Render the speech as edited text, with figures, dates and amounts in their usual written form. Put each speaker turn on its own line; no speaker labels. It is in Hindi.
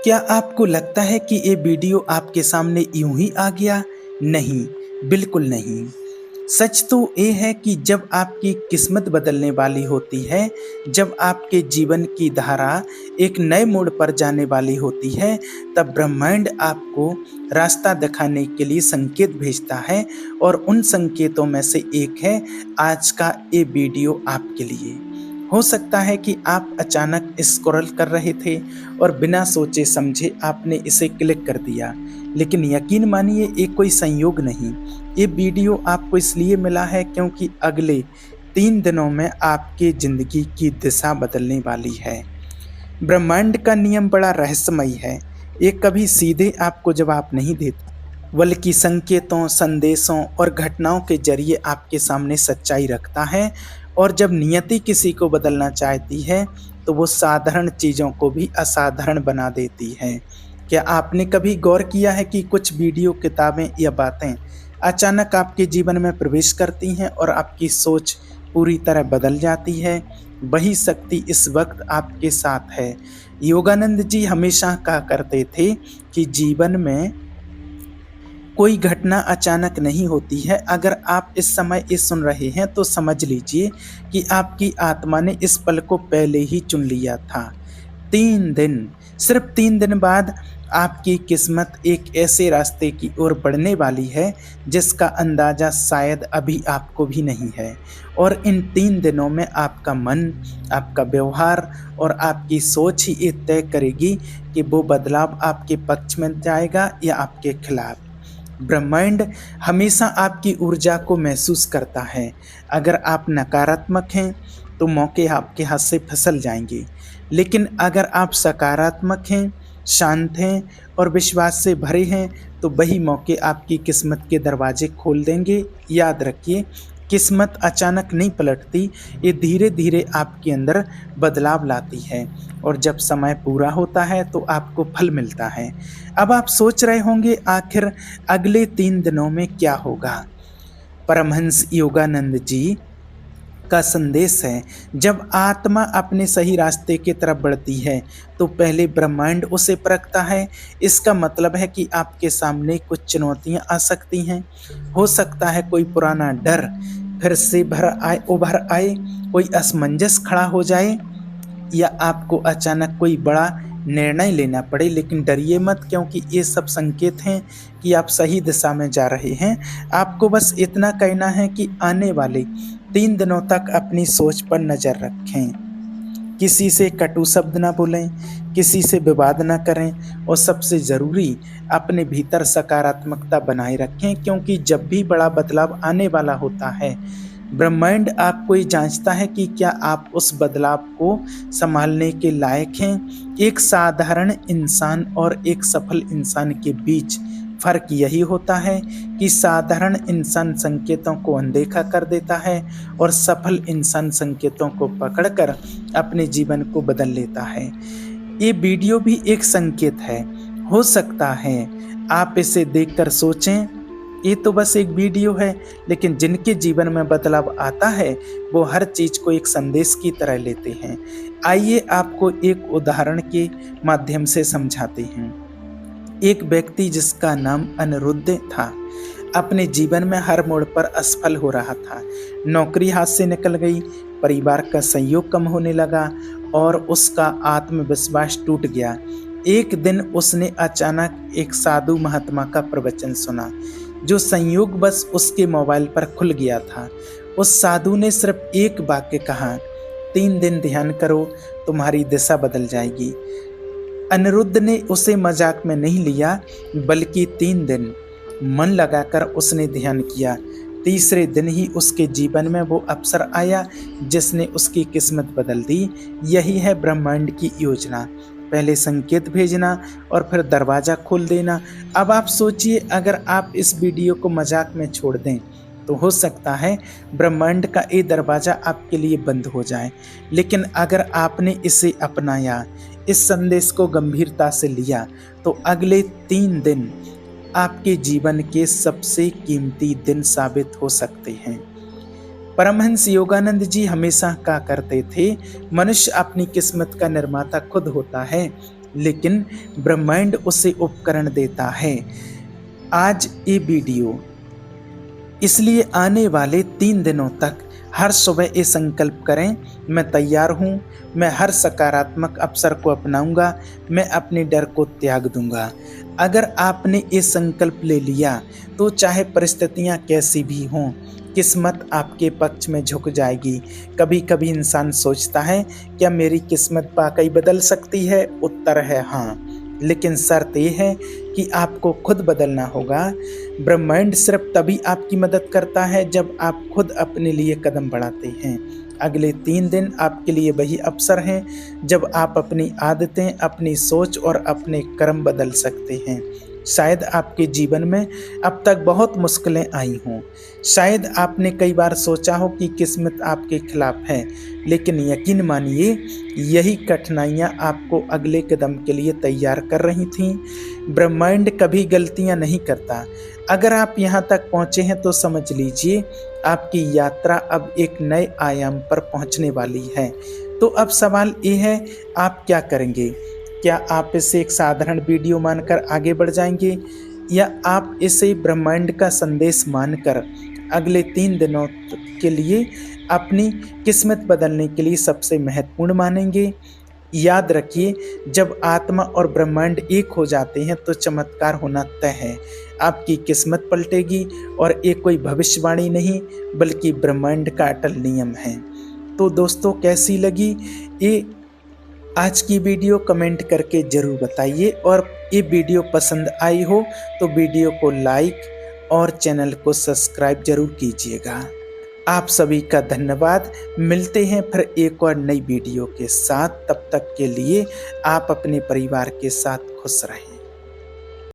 क्या आपको लगता है कि ये वीडियो आपके सामने यूं ही आ गया? नहीं, बिल्कुल नहीं। सच तो ये है कि जब आपकी किस्मत बदलने वाली होती है, जब आपके जीवन की धारा एक नए मोड़ पर जाने वाली होती है, तब ब्रह्मांड आपको रास्ता दिखाने के लिए संकेत भेजता है और उन संकेतों में से एक है आज का ये वीडियो आपके लिए। हो सकता है कि आप अचानक स्क्रॉल कर रहे थे और बिना सोचे समझे आपने इसे क्लिक कर दिया, लेकिन यकीन मानिए ये कोई संयोग नहीं। ये वीडियो आपको इसलिए मिला है क्योंकि अगले 3 दिनों में आपकी ज़िंदगी की दिशा बदलने वाली है। ब्रह्मांड का नियम बड़ा रहस्यमयी है। ये कभी सीधे आपको जवाब नहीं देता, बल्कि संकेतों, संदेशों और घटनाओं के ज़रिए आपके सामने सच्चाई रखता है। और जब नियति किसी को बदलना चाहती है, तो वो साधारण चीज़ों को भी असाधारण बना देती है। क्या आपने कभी गौर किया है कि कुछ वीडियो, किताबें या बातें अचानक आपके जीवन में प्रवेश करती हैं और आपकी सोच पूरी तरह बदल जाती है? वही शक्ति इस वक्त आपके साथ है। योगानंद जी हमेशा कहा करते थे कि जीवन में कोई घटना अचानक नहीं होती है। अगर आप इस समय ये सुन रहे हैं तो समझ लीजिए कि आपकी आत्मा ने इस पल को पहले ही चुन लिया था। 3 दिन, सिर्फ 3 दिन बाद आपकी किस्मत एक ऐसे रास्ते की ओर बढ़ने वाली है जिसका अंदाज़ा शायद अभी आपको भी नहीं है। और इन 3 दिनों में आपका मन, आपका व्यवहार और आपकी सोच ही ये तय करेगी कि वो बदलाव आपके पक्ष में जाएगा या आपके खिलाफ। ब्रह्मांड हमेशा आपकी ऊर्जा को महसूस करता है। अगर आप नकारात्मक हैं तो मौके आपके हाथ से फिसल जाएंगे, लेकिन अगर आप सकारात्मक हैं, शांत हैं और विश्वास से भरे हैं, तो वही मौके आपकी किस्मत के दरवाजे खोल देंगे। याद रखिए, किस्मत अचानक नहीं पलटती, ये धीरे धीरे आपके अंदर बदलाव लाती है और जब समय पूरा होता है तो आपको फल मिलता है। अब आप सोच रहे होंगे आखिर अगले 3 दिनों में क्या होगा? परमहंस योगानंद जी का संदेश है, जब आत्मा अपने सही रास्ते की तरफ बढ़ती है तो पहले ब्रह्मांड उसे परखता है। इसका मतलब है कि आपके सामने कुछ चुनौतियां आ सकती हैं। हो सकता है कोई पुराना डर फिर से उभर आए, कोई असमंजस खड़ा हो जाए या आपको अचानक कोई बड़ा निर्णय लेना पड़े। लेकिन डरिए मत, क्योंकि ये सब संकेत हैं कि आप सही दिशा में जा रहे हैं। आपको बस इतना कहना है कि आने वाले 3 दिनों तक अपनी सोच पर नज़र रखें, किसी से कटु शब्द ना बोलें, किसी से विवाद ना करें और सबसे ज़रूरी अपने भीतर सकारात्मकता बनाए रखें, क्योंकि जब भी बड़ा बदलाव आने वाला होता है, ब्रह्मांड आपको ये जांचता है कि क्या आप उस बदलाव को संभालने के लायक हैं। एक साधारण इंसान और एक सफल इंसान के बीच फ़र्क यही होता है कि साधारण इंसान संकेतों को अनदेखा कर देता है और सफल इंसान संकेतों को पकड़कर अपने जीवन को बदल लेता है। ये वीडियो भी एक संकेत है। हो सकता है आप इसे देखकर सोचें, ये तो बस एक वीडियो है, लेकिन जिनके जीवन में बदलाव आता है वो हर चीज़ को एक संदेश की तरह लेते हैं। आइए आपको एक उदाहरण के माध्यम से समझाते हैं। एक व्यक्ति जिसका नाम अनिरुद्ध था, अपने जीवन में हर मोड़ पर असफल हो रहा था। नौकरी हाथ से निकल गई, परिवार का सहयोग कम होने लगा और उसका आत्मविश्वास टूट गया। एक दिन उसने अचानक एक साधु महात्मा का प्रवचन सुना, जो संयोगवश उसके मोबाइल पर खुल गया था। उस साधु ने सिर्फ एक वाक्य कहा, 3 दिन ध्यान करो, तुम्हारी दिशा बदल जाएगी। अनिरुद्ध ने उसे मजाक में नहीं लिया, बल्कि 3 दिन मन लगाकर उसने ध्यान किया। तीसरे दिन ही उसके जीवन में वो अवसर आया जिसने उसकी किस्मत बदल दी। यही है ब्रह्मांड की योजना, पहले संकेत भेजना और फिर दरवाज़ा खोल देना। अब आप सोचिए, अगर आप इस वीडियो को मजाक में छोड़ दें तो हो सकता है ब्रह्मांड का ये दरवाज़ा आपके लिए बंद हो जाए, लेकिन अगर आपने इसे अपनाया, इस संदेश को गंभीरता से लिया, तो अगले 3 दिन आपके जीवन के सबसे कीमती दिन साबित हो सकते हैं। परमहंस योगानंद जी हमेशा कहा करते थे, मनुष्य अपनी किस्मत का निर्माता खुद होता है। लेकिन ब्रह्मांड उसे उपकरण देता है। आज ये वीडियो इसलिए आने वाले 3 दिनों तक हर सुबह ये संकल्प करें, मैं तैयार हूँ, मैं हर सकारात्मक अवसर को अपनाऊंगा, मैं अपने डर को त्याग दूंगा। अगर आपने ये संकल्प ले लिया तो चाहे परिस्थितियाँ कैसी भी हों, किस्मत आपके पक्ष में झुक जाएगी। कभी कभी इंसान सोचता है, क्या मेरी किस्मत वाकई बदल सकती है? उत्तर है हाँ, लेकिन शर्त यह है कि आपको खुद बदलना होगा। ब्रह्मांड सिर्फ तभी आपकी मदद करता है जब आप खुद अपने लिए कदम बढ़ाते हैं। अगले 3 दिन आपके लिए वही अवसर हैं जब आप अपनी आदतें, अपनी सोच और अपने कर्म बदल सकते हैं। शायद आपके जीवन में अब तक बहुत मुश्किलें आई हों, शायद आपने कई बार सोचा हो कि किस्मत आपके खिलाफ है, लेकिन यकीन मानिए यही कठिनाइयाँ आपको अगले कदम के लिए तैयार कर रही थीं। ब्रह्मांड कभी गलतियाँ नहीं करता। अगर आप यहाँ तक पहुँचे हैं तो समझ लीजिए आपकी यात्रा अब एक नए आयाम पर पहुँचने वाली है। तो अब सवाल ये है, आप क्या करेंगे? क्या आप इसे एक साधारण वीडियो मानकर आगे बढ़ जाएंगे, या आप इसे ब्रह्मांड का संदेश मानकर अगले 3 दिनों के लिए अपनी किस्मत बदलने के लिए सबसे महत्वपूर्ण मानेंगे? याद रखिए, जब आत्मा और ब्रह्मांड एक हो जाते हैं तो चमत्कार होना तय है। आपकी किस्मत पलटेगी और ये कोई भविष्यवाणी नहीं बल्कि ब्रह्मांड का अटल नियम है। तो दोस्तों, कैसी लगी ये आज की वीडियो? कमेंट करके ज़रूर बताइए, और ये वीडियो पसंद आई हो तो वीडियो को लाइक और चैनल को सब्सक्राइब जरूर कीजिएगा। आप सभी का धन्यवाद। मिलते हैं फिर एक और नई वीडियो के साथ। तब तक के लिए आप अपने परिवार के साथ खुश रहें।